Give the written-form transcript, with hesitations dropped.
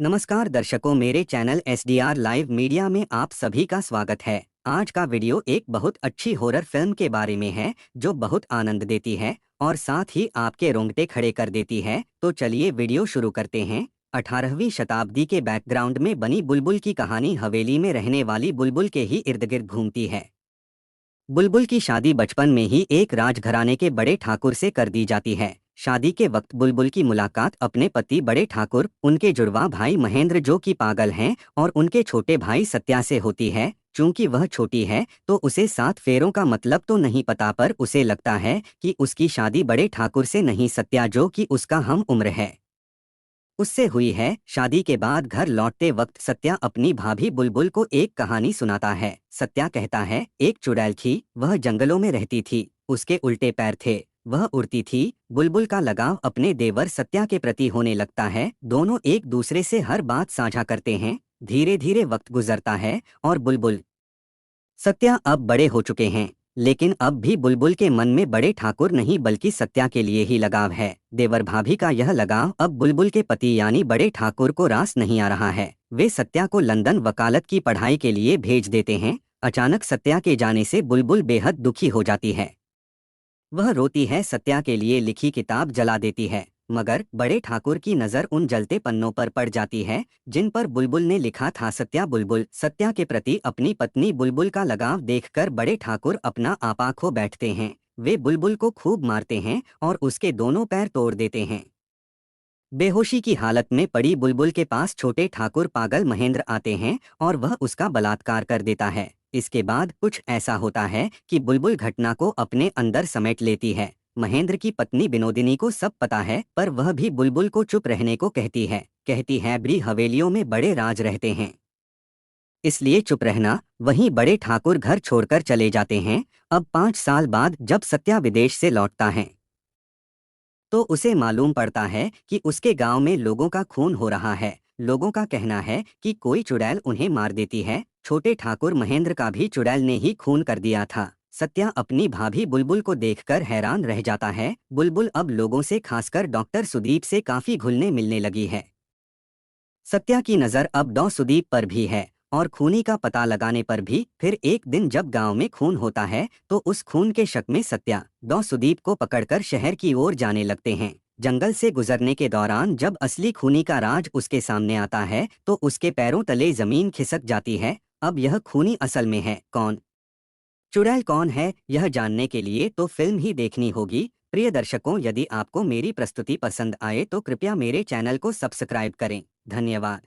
नमस्कार दर्शकों, मेरे चैनल SDR लाइव मीडिया में आप सभी का स्वागत है। आज का वीडियो एक बहुत अच्छी हॉरर फिल्म के बारे में है जो बहुत आनंद देती है और साथ ही आपके रोंगटे खड़े कर देती है। तो चलिए वीडियो शुरू करते हैं। 18वीं शताब्दी के बैकग्राउंड में बनी बुलबुल की कहानी हवेली में रहने वाली बुलबुल के ही इर्द गिर्द घूमती है। बुलबुल की शादी बचपन में ही एक राजघराने के बड़े ठाकुर से कर दी जाती है। शादी के वक्त बुलबुल की मुलाकात अपने पति बड़े ठाकुर, उनके जुड़वा भाई महेंद्र जो कि पागल हैं, और उनके छोटे भाई सत्या से होती है। चूंकि वह छोटी है तो उसे 7 फेरों का मतलब तो नहीं पता, पर उसे लगता है कि उसकी शादी बड़े ठाकुर से नहीं, सत्या जो कि उसका हम उम्र है उससे हुई है। शादी के बाद घर लौटते वक्त सत्या अपनी भाभी बुलबुल को एक कहानी सुनाता है। सत्या कहता है, एक चुड़ैल थी, वह जंगलों में रहती थी, उसके उल्टे पैर थे, वह उड़ती थी। बुलबुल का लगाव अपने देवर सत्या के प्रति होने लगता है। दोनों एक दूसरे से हर बात साझा करते हैं। धीरे धीरे वक्त गुजरता है और बुलबुल सत्या अब बड़े हो चुके हैं, लेकिन अब भी बुलबुल के मन में बड़े ठाकुर नहीं बल्कि सत्या के लिए ही लगाव है। देवर भाभी का यह लगाव अब बुलबुल के पति यानी बड़े ठाकुर को रास नहीं आ रहा है। वे सत्या को लंदन वकालत की पढ़ाई के लिए भेज देते हैं। अचानक सत्या के जाने से बुलबुल बेहद दुखी हो जाती है। वह रोती है, सत्या के लिए लिखी किताब जला देती है। मगर बड़े ठाकुर की नज़र उन जलते पन्नों पर पड़ जाती है जिन पर बुलबुल ने लिखा था सत्या बुलबुल। सत्या के प्रति अपनी पत्नी बुलबुल का लगाव देखकर बड़े ठाकुर अपना आपा खो बैठते हैं। वे बुलबुल को खूब मारते हैं और उसके दोनों पैर तोड़ देते हैं। बेहोशी की हालत में पड़ी बुलबुल के पास छोटे ठाकुर पागल महेंद्र आते हैं और वह उसका बलात्कार कर देता है। इसके बाद कुछ ऐसा होता है कि बुलबुल घटना को अपने अंदर समेट लेती है। महेंद्र की पत्नी विनोदिनी को सब पता है, पर वह भी बुलबुल को चुप रहने को कहती है बड़ी हवेलियों में बड़े राज रहते हैं, इसलिए चुप रहना। वहीं बड़े ठाकुर घर छोड़कर चले जाते हैं। अब 5 साल बाद जब सत्या विदेश से लौटता है तो उसे मालूम पड़ता है कि उसके गांव में लोगों का खून हो रहा है। लोगों का कहना है कि कोई चुड़ैल उन्हें मार देती है। छोटे ठाकुर महेंद्र का भी चुड़ैल ने ही खून कर दिया था। सत्या अपनी भाभी बुलबुल को देखकर हैरान रह जाता है। बुलबुल अब लोगों से, खासकर डॉक्टर सुदीप से काफी घुलने मिलने लगी है। सत्या की नज़र अब डॉ सुदीप पर भी है और खूनी का पता लगाने पर भी। फिर एक दिन जब गांव में खून होता है तो उस खून के शक में सत्या डॉ सुदीप को पकड़कर शहर की ओर जाने लगते हैं। जंगल से गुजरने के दौरान जब असली खूनी का राज उसके सामने आता है तो उसके पैरों तले जमीन खिसक जाती है। अब यह खूनी असल में है कौन, चुड़ैल कौन है, यह जानने के लिए तो फिल्म ही देखनी होगी। प्रिय दर्शकों, यदि आपको मेरी प्रस्तुति पसंद आए तो कृपया मेरे चैनल को सब्सक्राइब करें। धन्यवाद।